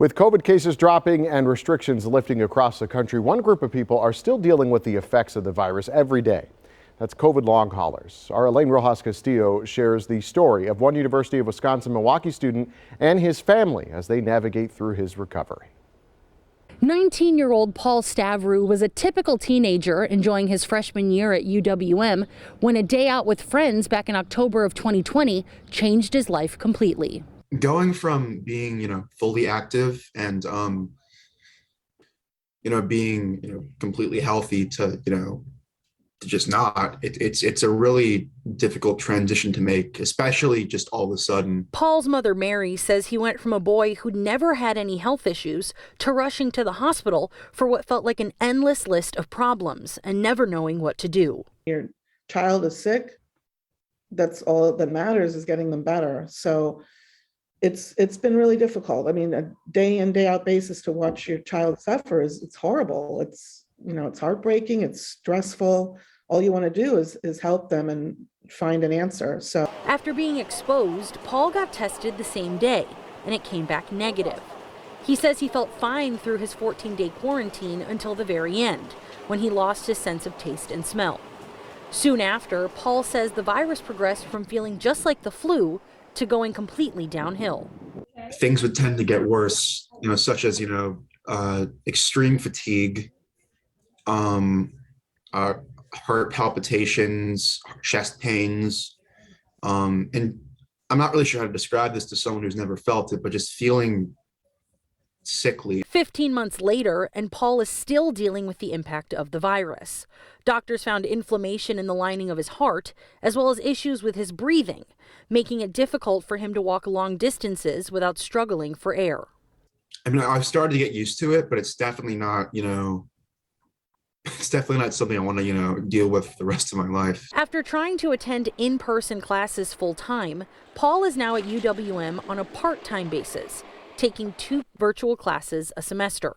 With COVID cases dropping and restrictions lifting across the country, one group of people are still dealing with the effects of the virus every day. That's COVID long haulers. Our Elaine Rojas Castillo shares the story of one University of Wisconsin-Milwaukee student and his family as they navigate through his recovery. 19-year-old Paul Stavru was a typical teenager enjoying his freshman year at UWM when a day out with friends back in October of 2020 changed his life completely. Going from being, fully active and, being, completely healthy to just not, it's a really difficult transition to make, especially just all of a sudden. Paul's mother, Mary, says he went from a boy who'd never had any health issues to rushing to the hospital for what felt like an endless list of problems and never knowing what to do. Your child is sick. That's all that matters, is getting them better. So it's been really difficult. I mean, a day in, day out basis to watch your child suffer it's horrible. It's heartbreaking. It's stressful. All you want to do is help them and find an answer. So after being exposed, Paul got tested the same day and it came back negative. He says he felt fine through his 14-day quarantine until the very end, when he lost his sense of taste and smell. Soon after, Paul says the virus progressed from feeling just like the flu to going completely downhill. Things would tend to get worse, such as, extreme fatigue, heart palpitations, chest pains. And I'm not really sure how to describe this to someone who's never felt it, but just feeling sickly. 15 months later, and Paul is still dealing with the impact of the virus. Doctors found inflammation in the lining of his heart, as well as issues with his breathing, making it difficult for him to walk long distances without struggling for air. I mean, I've started to get used to it, but it's definitely not, it's definitely not something I want to, deal with for the rest of my life. After trying to attend in-person classes full-time, Paul is now at UWM on a part-time basis, taking 2 virtual classes a semester.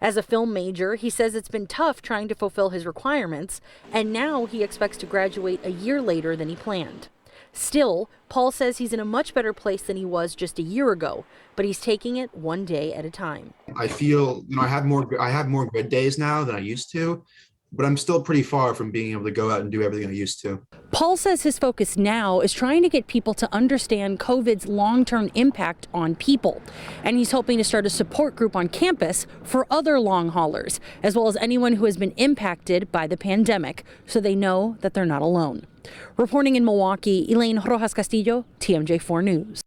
As a film major, he says it's been tough trying to fulfill his requirements, and now he expects to graduate a year later than he planned. Still, Paul says he's in a much better place than he was just a year ago, but he's taking it one day at a time. I feel, I have more good days now than I used to, but I'm still pretty far from being able to go out and do everything I used to. Paul says his focus now is trying to get people to understand COVID's long-term impact on people. And he's hoping to start a support group on campus for other long haulers, as well as anyone who has been impacted by the pandemic, so they know that they're not alone. Reporting in Milwaukee, Elaine Rojas Castillo, TMJ4 News.